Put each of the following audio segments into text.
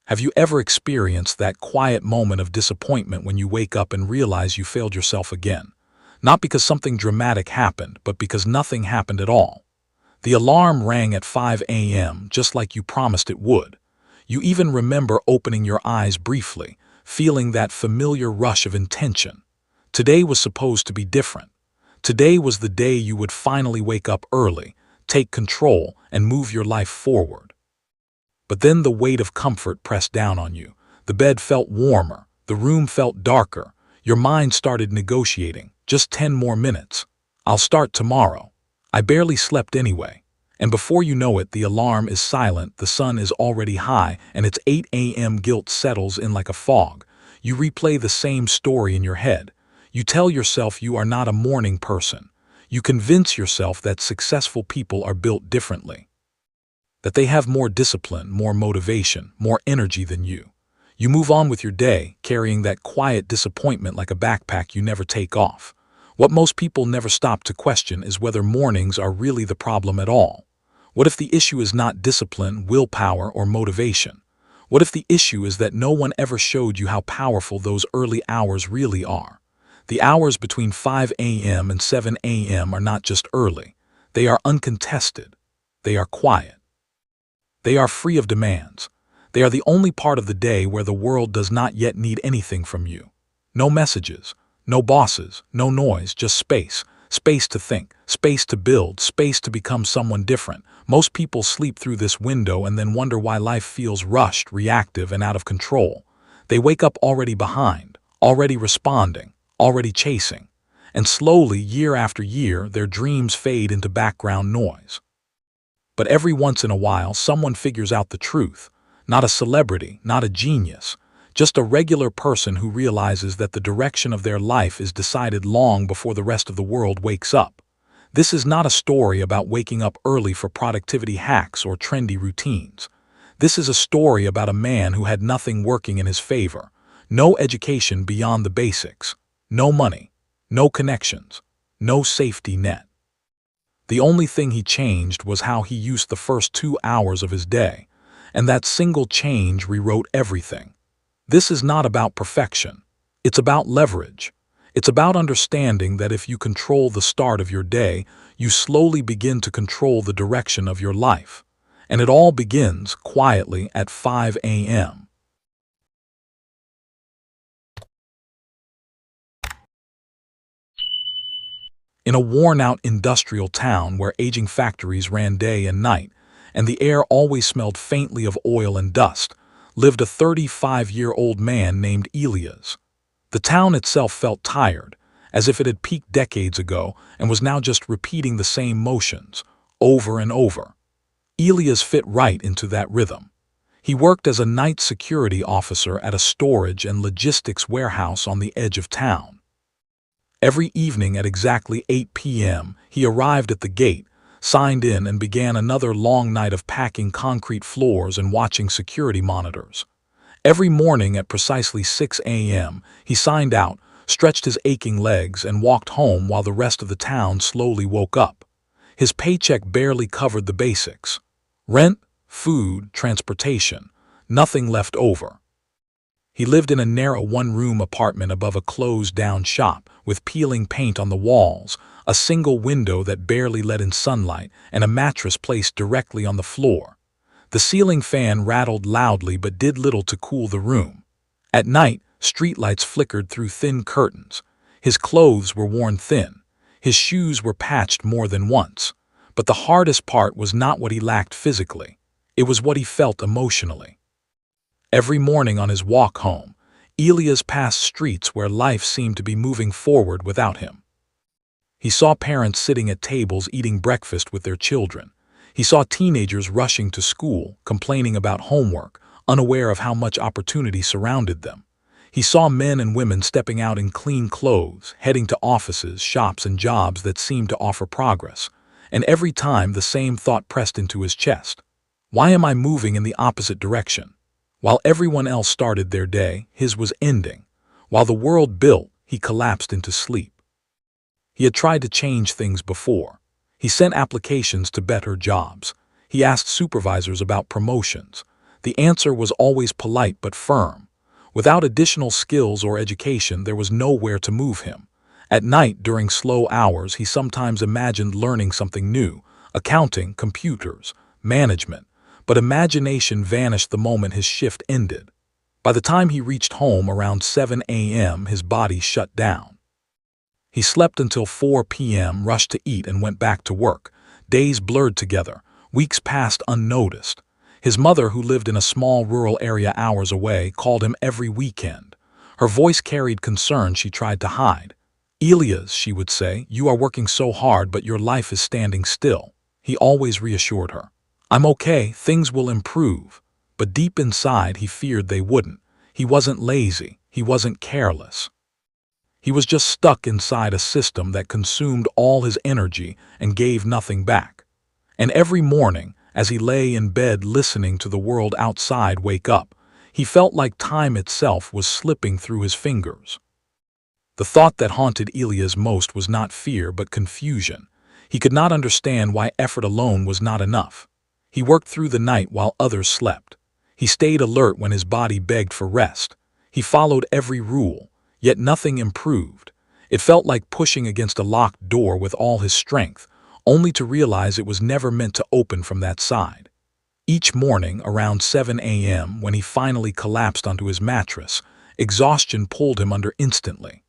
Have you ever experienced that quiet moment of disappointment when you wake up and realize you failed yourself again? Not because something dramatic happened, but because nothing happened at all. The alarm rang at 5 a.m. just like you promised it would. You even remember opening your eyes briefly, feeling that familiar rush of intention. Today was supposed to be different. Today was the day you would finally wake up early, take control, and move your life forward. But then the weight of comfort pressed down on you. The bed felt warmer, the room felt darker. Your mind started negotiating. Just 10 more minutes. I'll start tomorrow. I barely slept anyway. And before you know it, the alarm is silent, the sun is already high, and it's 8 a.m. Guilt settles in like a fog. You replay the same story in your head. You tell yourself you are not a morning person. You convince yourself that successful people are built differently, that they have more discipline, more motivation, more energy than you. You move on with your day, carrying that quiet disappointment like a backpack you never take off. What most people never stop to question is whether mornings are really the problem at all. What if the issue is not discipline, willpower, or motivation? What if the issue is that no one ever showed you how powerful those early hours really are? The hours between 5 a.m. and 7 a.m. are not just early. They are uncontested. They are quiet. They are free of demands. They are the only part of the day where the world does not yet need anything from you. No messages, no bosses, no noise, just space. Space to think, space to build, space to become someone different. Most people sleep through this window and then wonder why life feels rushed, reactive, and out of control. They wake up already behind, already responding, already chasing. And slowly, year after year, their dreams fade into background noise. But every once in a while, someone figures out the truth. Not a celebrity, not a genius, just a regular person who realizes that the direction of their life is decided long before the rest of the world wakes up. This is not a story about waking up early for productivity hacks or trendy routines. This is a story about a man who had nothing working in his favor, no education beyond the basics, no money, no connections, no safety net. The only thing he changed was how he used the first 2 hours of his day. And that single change rewrote everything. This is not about perfection. It's about leverage. It's about understanding that if you control the start of your day, you slowly begin to control the direction of your life. And it all begins quietly at 5 a.m. In a worn-out industrial town where aging factories ran day and night, and the air always smelled faintly of oil and dust, lived a 35-year-old man named Elias. The town itself felt tired, as if it had peaked decades ago and was now just repeating the same motions, over and over. Elias fit right into that rhythm. He worked as a night security officer at a storage and logistics warehouse on the edge of town. Every evening at exactly 8 p.m., he arrived at the gate, signed in, and began another long night of packing concrete floors and watching security monitors. Every morning at precisely 6 a.m., he signed out, stretched his aching legs, and walked home while the rest of the town slowly woke up. His paycheck barely covered the basics. Rent, food, transportation, nothing left over. He lived in a narrow one-room apartment above a closed-down shop, with peeling paint on the walls, a single window that barely let in sunlight, and a mattress placed directly on the floor. The ceiling fan rattled loudly but did little to cool the room. At night, streetlights flickered through thin curtains. His clothes were worn thin. His shoes were patched more than once. But the hardest part was not what he lacked physically. It was what he felt emotionally. Every morning on his walk home, Elias passed streets where life seemed to be moving forward without him. He saw parents sitting at tables eating breakfast with their children. He saw teenagers rushing to school, complaining about homework, unaware of how much opportunity surrounded them. He saw men and women stepping out in clean clothes, heading to offices, shops, and jobs that seemed to offer progress. And every time the same thought pressed into his chest. Why am I moving in the opposite direction? While everyone else started their day, his was ending. While the world built, he collapsed into sleep. He had tried to change things before. He sent applications to better jobs. He asked supervisors about promotions. The answer was always polite but firm. Without additional skills or education, there was nowhere to move him. At night, during slow hours, he sometimes imagined learning something new: accounting, computers, management. But imagination vanished the moment his shift ended. By the time he reached home around 7 a.m., his body shut down. He slept until 4 p.m., rushed to eat, and went back to work. Days blurred together. Weeks passed unnoticed. His mother, who lived in a small rural area hours away, called him every weekend. Her voice carried concern she tried to hide. "Elias," she would say, "you are working so hard, but your life is standing still." He always reassured her. "I'm okay, things will improve." But deep inside, he feared they wouldn't. He wasn't lazy. He wasn't careless. He was just stuck inside a system that consumed all his energy and gave nothing back. And every morning, as he lay in bed listening to the world outside wake up, he felt like time itself was slipping through his fingers. The thought that haunted Elias most was not fear but confusion. He could not understand why effort alone was not enough. He worked through the night while others slept. He stayed alert when his body begged for rest. He followed every rule, yet nothing improved. It felt like pushing against a locked door with all his strength, only to realize it was never meant to open from that side. Each morning, around 7 a.m., when he finally collapsed onto his mattress, exhaustion pulled him under instantly.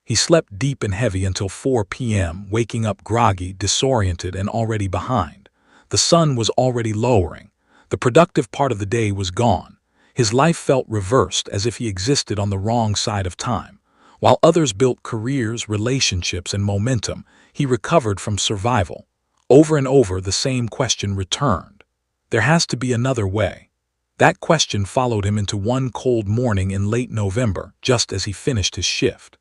He slept deep and heavy until 4 p.m., waking up groggy, disoriented, and already behind. The sun was already lowering. The productive part of the day was gone. His life felt reversed, as if he existed on the wrong side of time. While others built careers, relationships, and momentum, he recovered from survival. Over and over, the same question returned. There has to be another way. That question followed him into one cold morning in late November, just as he finished his shift.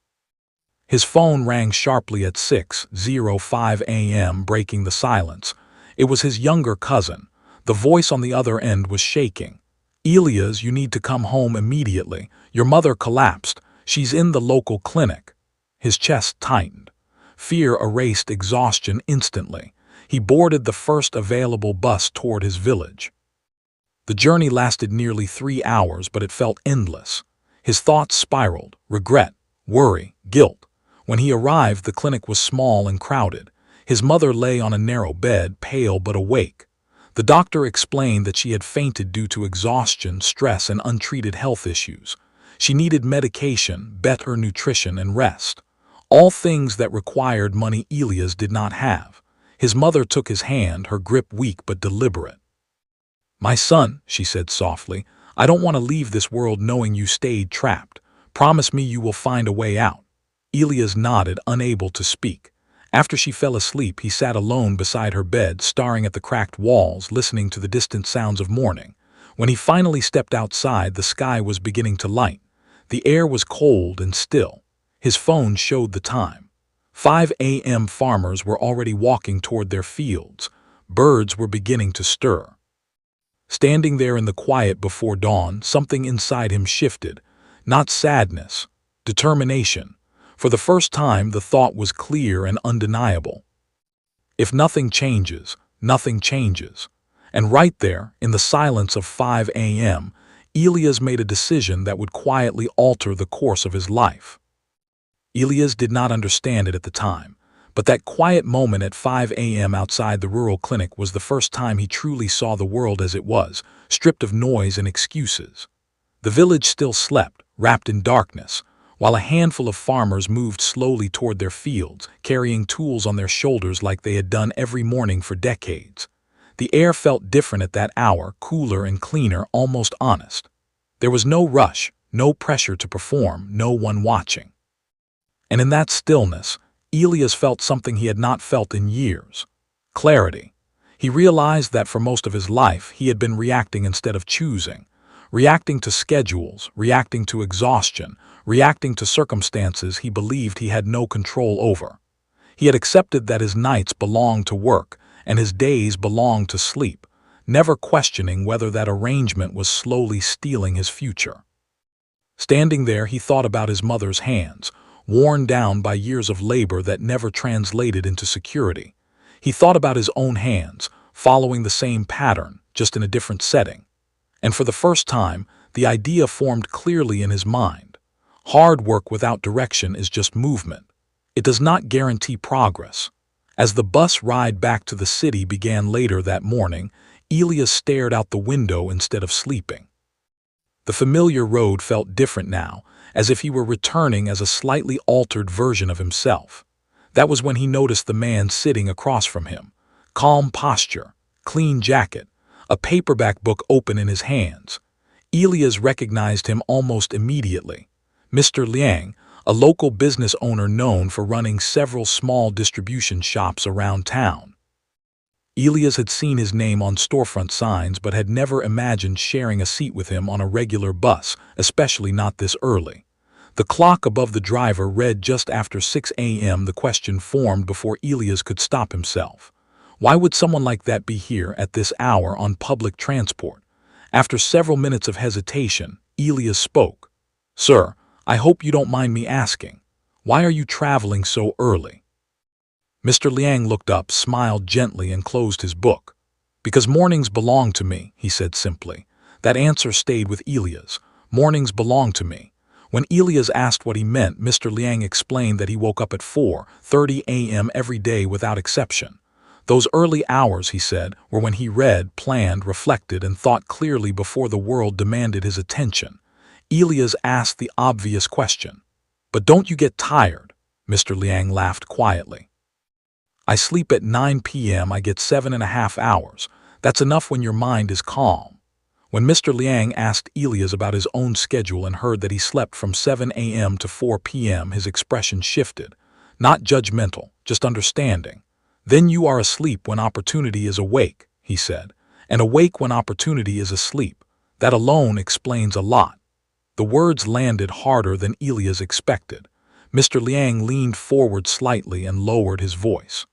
His phone rang sharply at 6:05 a.m., breaking the silence. It was his younger cousin. The voice on the other end was shaking. "Elias, you need to come home immediately. Your mother collapsed. She's in the local clinic." His chest tightened. Fear erased exhaustion instantly. He boarded the first available bus toward his village. The journey lasted nearly 3 hours, but it felt endless. His thoughts spiraled: regret, worry, guilt. When he arrived, the clinic was small and crowded. His mother lay on a narrow bed, pale but awake. The doctor explained that she had fainted due to exhaustion, stress, and untreated health issues. She needed medication, better nutrition, and rest. All things that required money Elias did not have. His mother took his hand, her grip weak but deliberate. "My son," she said softly, "I don't want to leave this world knowing you stayed trapped. Promise me you will find a way out." Elias nodded, unable to speak. After she fell asleep, he sat alone beside her bed, staring at the cracked walls, listening to the distant sounds of morning. When he finally stepped outside, the sky was beginning to light. The air was cold and still. His phone showed the time. 5 a.m. Farmers were already walking toward their fields. Birds were beginning to stir. Standing there in the quiet before dawn, something inside him shifted. Not sadness, determination. For the first time, the thought was clear and undeniable. If nothing changes, nothing changes. And right there, in the silence of 5 a.m., Elias made a decision that would quietly alter the course of his life. Elias did not understand it at the time, but that quiet moment at 5 a.m. outside the rural clinic was the first time he truly saw the world as it was, stripped of noise and excuses. The village still slept, wrapped in darkness, while a handful of farmers moved slowly toward their fields, carrying tools on their shoulders like they had done every morning for decades. The air felt different at that hour, cooler and cleaner, almost honest. There was no rush, no pressure to perform, no one watching. And in that stillness, Elias felt something he had not felt in years: clarity. He realized that for most of his life, he had been reacting instead of choosing. Reacting to schedules, reacting to exhaustion, reacting to circumstances he believed he had no control over. He had accepted that his nights belonged to work and his days belonged to sleep, never questioning whether that arrangement was slowly stealing his future. Standing there, he thought about his mother's hands, worn down by years of labor that never translated into security. He thought about his own hands, following the same pattern, just in a different setting. And for the first time, the idea formed clearly in his mind. Hard work without direction is just movement. It does not guarantee progress. As the bus ride back to the city began later that morning, Elias stared out the window instead of sleeping. The familiar road felt different now, as if he were returning as a slightly altered version of himself. That was when he noticed the man sitting across from him. Calm posture, clean jacket, a paperback book open in his hands. Elias recognized him almost immediately. Mr. Liang, a local business owner known for running several small distribution shops around town. Elias had seen his name on storefront signs but had never imagined sharing a seat with him on a regular bus, especially not this early. The clock above the driver read just after 6 a.m. The question formed before Elias could stop himself. Why would someone like that be here at this hour on public transport? After several minutes of hesitation, Elias spoke. "Sir, I hope you don't mind me asking. Why are you traveling so early?" Mr. Liang looked up, smiled gently, and closed his book. "Because mornings belong to me," he said simply. That answer stayed with Elias. Mornings belong to me. When Elias asked what he meant, Mr. Liang explained that he woke up at 4:30 a.m. every day without exception. Those early hours, he said, were when he read, planned, reflected, and thought clearly before the world demanded his attention. Elias asked the obvious question. "But don't you get tired?" Mr. Liang laughed quietly. "I sleep at 9 p.m. I get 7.5 hours. That's enough when your mind is calm." When Mr. Liang asked Elias about his own schedule and heard that he slept from 7 a.m. to 4 p.m., his expression shifted. Not judgmental, just understanding. "Then you are asleep when opportunity is awake," he said, "and awake when opportunity is asleep. That alone explains a lot." The words landed harder than Elias expected. Mr. Liang leaned forward slightly and lowered his voice.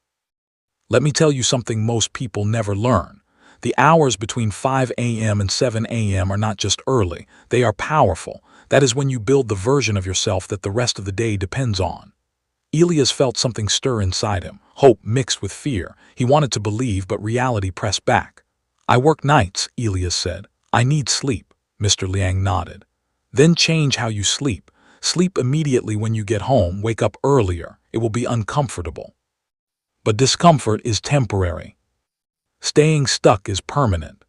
"Let me tell you something most people never learn. The hours between 5 a.m. and 7 a.m. are not just early, they are powerful. That is when you build the version of yourself that the rest of the day depends on." Elias felt something stir inside him, hope mixed with fear. He wanted to believe, but reality pressed back. "I work nights," Elias said. "I need sleep." Mr. Liang nodded. "Then change how you sleep. Sleep immediately when you get home, wake up earlier. It will be uncomfortable. But discomfort is temporary. Staying stuck is permanent."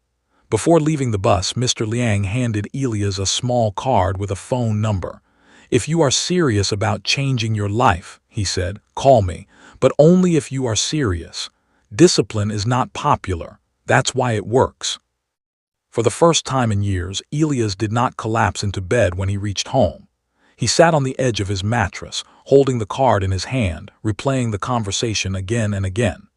Before leaving the bus, Mr. Liang handed Elias a small card with a phone number. "If you are serious about changing your life," he said, "call me, but only if you are serious. Discipline is not popular. That's why it works." For the first time in years, Elias did not collapse into bed when he reached home. He sat on the edge of his mattress, holding the card in his hand, replaying the conversation again and again.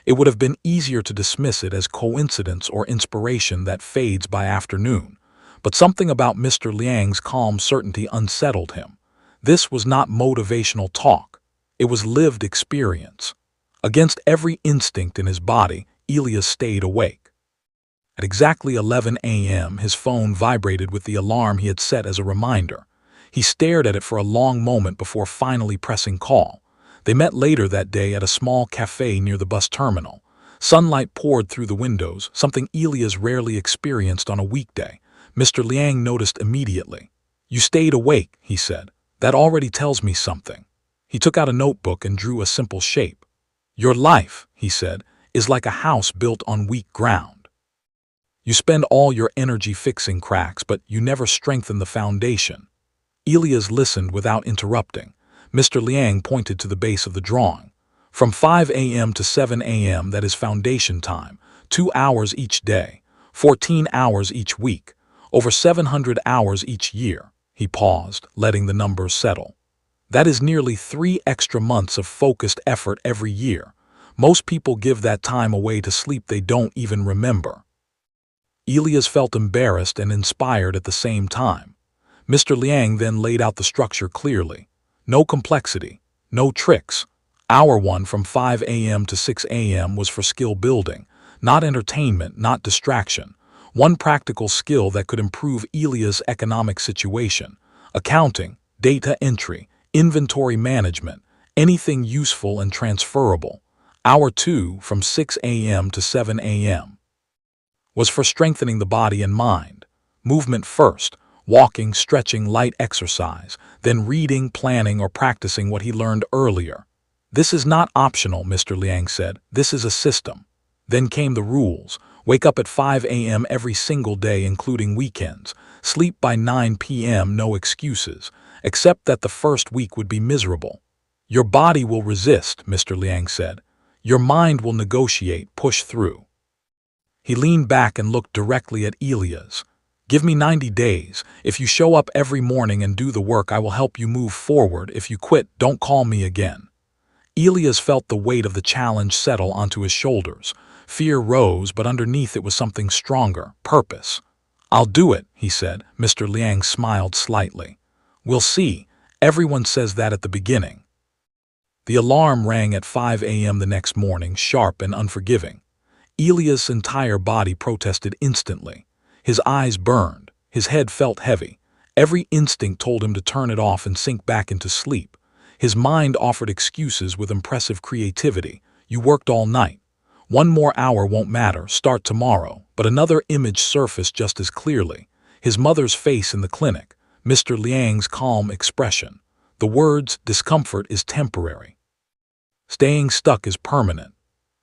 It would have been easier to dismiss it as coincidence or inspiration that fades by afternoon. But something about Mr. Liang's calm certainty unsettled him. This was not motivational talk. It was lived experience. Against every instinct in his body, Elias stayed awake. At exactly 11 a.m., his phone vibrated with the alarm he had set as a reminder. He stared at it for a long moment before finally pressing call. They met later that day at a small cafe near the bus terminal. Sunlight poured through the windows, something Elias rarely experienced on a weekday. Mr. Liang noticed immediately. "You stayed awake," he said. "That already tells me something." He took out a notebook and drew a simple shape. "Your life," he said, "is like a house built on weak ground. You spend all your energy fixing cracks, but you never strengthen the foundation." Elias listened without interrupting. Mr. Liang pointed to the base of the drawing. "From 5 a.m. to 7 a.m. that is foundation time, 2 hours each day, 14 hours each week, over 700 hours each year." He paused, letting the numbers settle. "That is nearly 3 extra months of focused effort every year. Most people give that time away to sleep they don't even remember." Elias felt embarrassed and inspired at the same time. Mr. Liang then laid out the structure clearly. No complexity, no tricks. Hour 1 from 5 a.m. to 6 a.m. was for skill building, not entertainment, not distraction. One practical skill that could improve Elias' economic situation: accounting, data entry, inventory management, anything useful and transferable. Hour 2 from 6 a.m. to 7 a.m. was for strengthening the body and mind. Movement first, walking, stretching, light exercise, then reading, planning, or practicing what he learned earlier. This is not optional, Mr. Liang said. This is a system. Then came the rules. Wake up at 5 a.m. every single day, including weekends. Sleep by 9 p.m., no excuses, except that the first week would be miserable. Your body will resist, Mr. Liang said. Your mind will negotiate, push through. He leaned back and looked directly at Elias. Give me 90 days. If you show up every morning and do the work, I will help you move forward. If you quit, don't call me again. Elias felt the weight of the challenge settle onto his shoulders. Fear rose, but underneath it was something stronger, purpose. I'll do it, he said. Mr. Liang smiled slightly. We'll see. Everyone says that at the beginning. The alarm rang at 5 a.m. the next morning, sharp and unforgiving. Elias' entire body protested instantly. His eyes burned. His head felt heavy. Every instinct told him to turn it off and sink back into sleep. His mind offered excuses with impressive creativity. You worked all night. 1 more hour won't matter. Start tomorrow. But another image surfaced just as clearly. His mother's face in the clinic. Mr. Liang's calm expression. The words, discomfort is temporary. Staying stuck is permanent.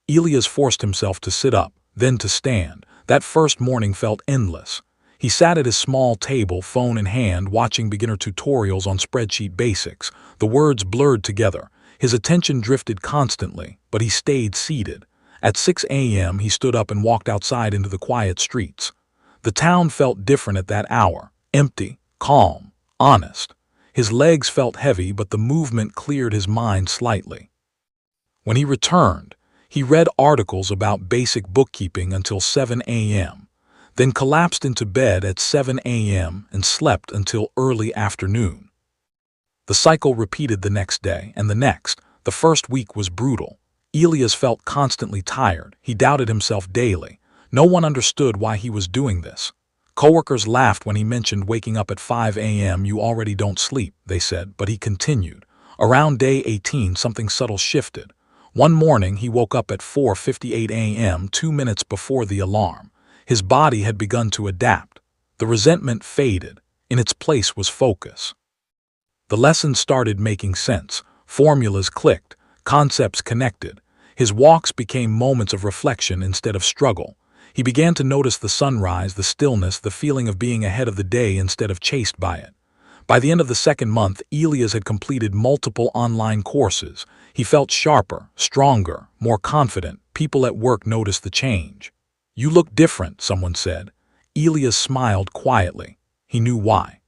Elias forced himself to sit up, then to stand. That first morning felt endless. He sat at his small table, phone in hand, watching beginner tutorials on spreadsheet basics. The words blurred together. His attention drifted constantly, but he stayed seated. At 6 a.m., he stood up and walked outside into the quiet streets. The town felt different at that hour. Empty, calm, honest. His legs felt heavy, but the movement cleared his mind slightly. When he returned, he read articles about basic bookkeeping until 7 a.m., then collapsed into bed at 7 a.m. and slept until early afternoon. The cycle repeated the next day and the next. The first week was brutal. Elias felt constantly tired. He doubted himself daily. No one understood why he was doing this. Coworkers laughed when he mentioned waking up at 5 a.m. You already don't sleep, they said, but he continued. Around day 18, something subtle shifted. One morning, he woke up at 4:58 a.m., 2 minutes before the alarm. His body had begun to adapt. The resentment faded. In its place was focus. The lessons started making sense. Formulas clicked. Concepts connected. His walks became moments of reflection instead of struggle. He began to notice the sunrise, the stillness, the feeling of being ahead of the day instead of chased by it. By the end of the second month, Elias had completed multiple online courses. He felt sharper, stronger, more confident. People at work noticed the change. You look different, someone said. Elias smiled quietly. He knew why.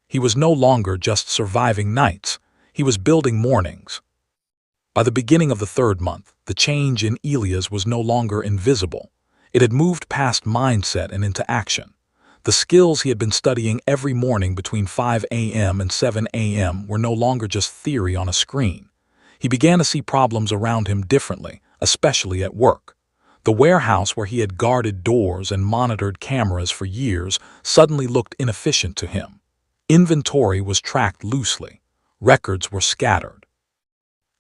He was no longer just surviving nights. He was building mornings. By the beginning of the third month, the change in Elias was no longer invisible. It had moved past mindset and into action. The skills he had been studying every morning between 5 a.m. and 7 a.m. were no longer just theory on a screen. He began to see problems around him differently, especially at work. The warehouse where he had guarded doors and monitored cameras for years suddenly looked inefficient to him. Inventory was tracked loosely. Records were scattered.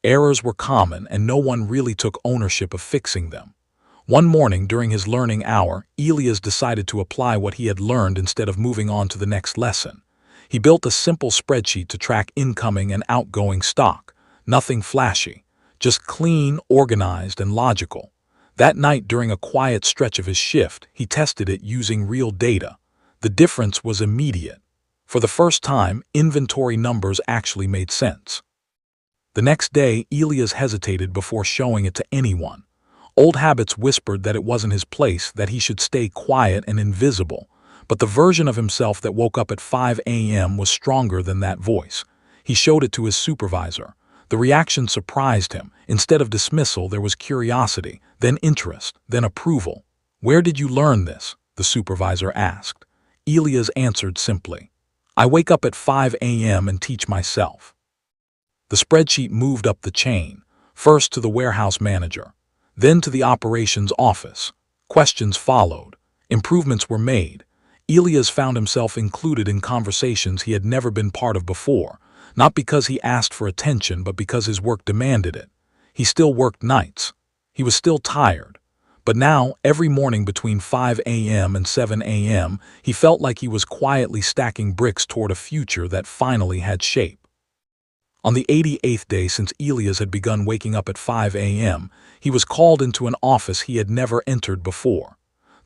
Errors were common, and no one really took ownership of fixing them. One morning during his learning hour, Elias decided to apply what he had learned instead of moving on to the next lesson. He built a simple spreadsheet to track incoming and outgoing stock. Nothing flashy, just clean, organized, and logical. That night, during a quiet stretch of his shift, he tested it using real data. The difference was immediate. For the first time, inventory numbers actually made sense. The next day, Elias hesitated before showing it to anyone. Old habits whispered that it wasn't his place, that he should stay quiet and invisible. But the version of himself that woke up at 5 a.m. was stronger than that voice. He showed it to his supervisor. The reaction surprised him. Instead of dismissal, there was curiosity, then interest, then approval. "Where did you learn this?" the supervisor asked. Elias answered simply, "I wake up at 5 a.m. and teach myself." The spreadsheet moved up the chain, first to the warehouse manager, then to the operations office. Questions followed. Improvements were made. Elias found himself included in conversations he had never been part of before, not because he asked for attention, but because his work demanded it. He still worked nights. He was still tired. But now, every morning between 5 a.m. and 7 a.m., he felt like he was quietly stacking bricks toward a future that finally had shape. On the 88th day since Elias had begun waking up at 5 a.m., he was called into an office he had never entered before.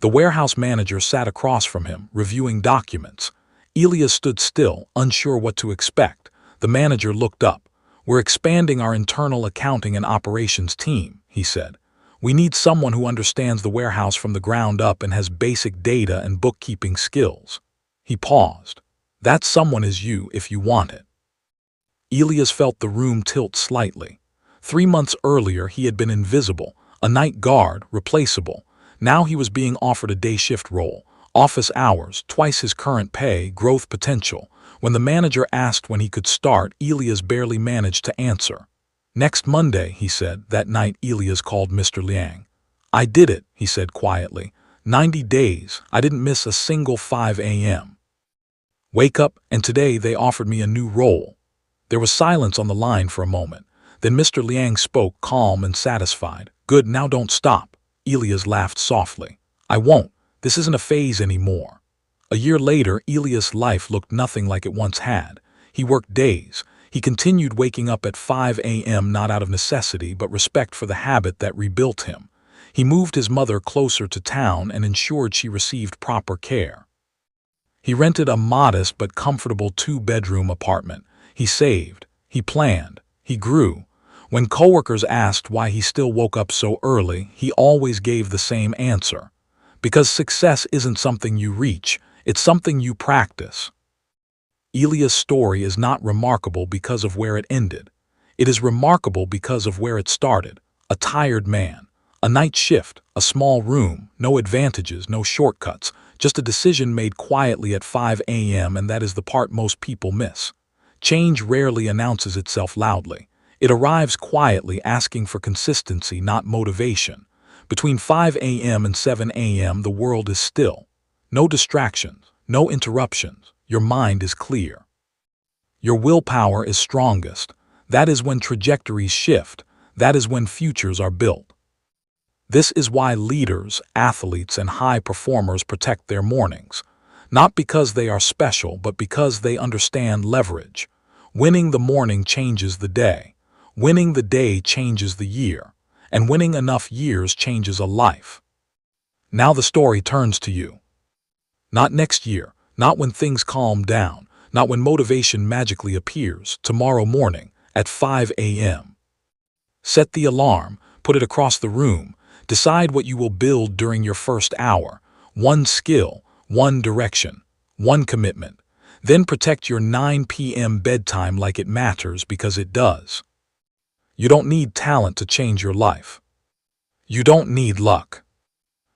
The warehouse manager sat across from him, reviewing documents. Elias stood still, unsure what to expect. The manager looked up. "We're expanding our internal accounting and operations team," he said. "We need someone who understands the warehouse from the ground up and has basic data and bookkeeping skills." He paused. "That someone is you if you want it." Elias felt the room tilt slightly. 3 months earlier, he had been invisible, a night guard, replaceable. Now he was being offered a day shift role, office hours, twice his current pay, growth potential. When the manager asked when he could start, Elias barely managed to answer. "Next Monday," he said. That night, Elias called Mr. Liang. "I did it," he said quietly. 90 days. I didn't miss a single 5 a.m. wake up, and today they offered me a new role." There was silence on the line for a moment. Then Mr. Liang spoke, calm and satisfied. "Good, now don't stop." Elias laughed softly. "I won't. This isn't a phase anymore." A year later, Elias' life looked nothing like it once had. He worked days. He continued waking up at 5 a.m. not out of necessity, but respect for the habit that rebuilt him. He moved his mother closer to town and ensured she received proper care. He rented a modest but comfortable 2-bedroom apartment. He saved. He planned. He grew. When coworkers asked why he still woke up so early, he always gave the same answer. Because success isn't something you reach, it's something you practice. Elias' story is not remarkable because of where it ended. It is remarkable because of where it started. A tired man, a night shift, a small room, no advantages, no shortcuts, just a decision made quietly at 5 a.m., and that is the part most people miss. Change rarely announces itself loudly. It arrives quietly, asking for consistency, not motivation. Between 5 a.m. and 7 a.m., the world is still. No distractions, no interruptions. Your mind is clear. Your willpower is strongest. That is when trajectories shift. That is when futures are built. This is why leaders, athletes, and high performers protect their mornings. Not because they are special, but because they understand leverage. Winning the morning changes the day. Winning the day changes the year. And winning enough years changes a life. Now the story turns to you. Not next year, not when things calm down, not when motivation magically appears, tomorrow morning at 5 a.m. Set the alarm, put it across the room, decide what you will build during your first hour. One skill, one direction, one commitment. Then protect your 9 p.m. bedtime like it matters, because it does. You don't need talent to change your life. You don't need luck.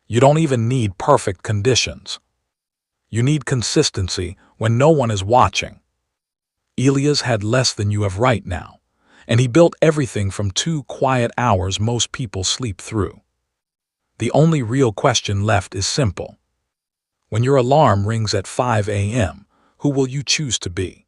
You don't even need perfect conditions. You need consistency when no one is watching. Elias had less than you have right now, and he built everything from 2 quiet hours most people sleep through. The only real question left is simple. When your alarm rings at 5 a.m., who will you choose to be?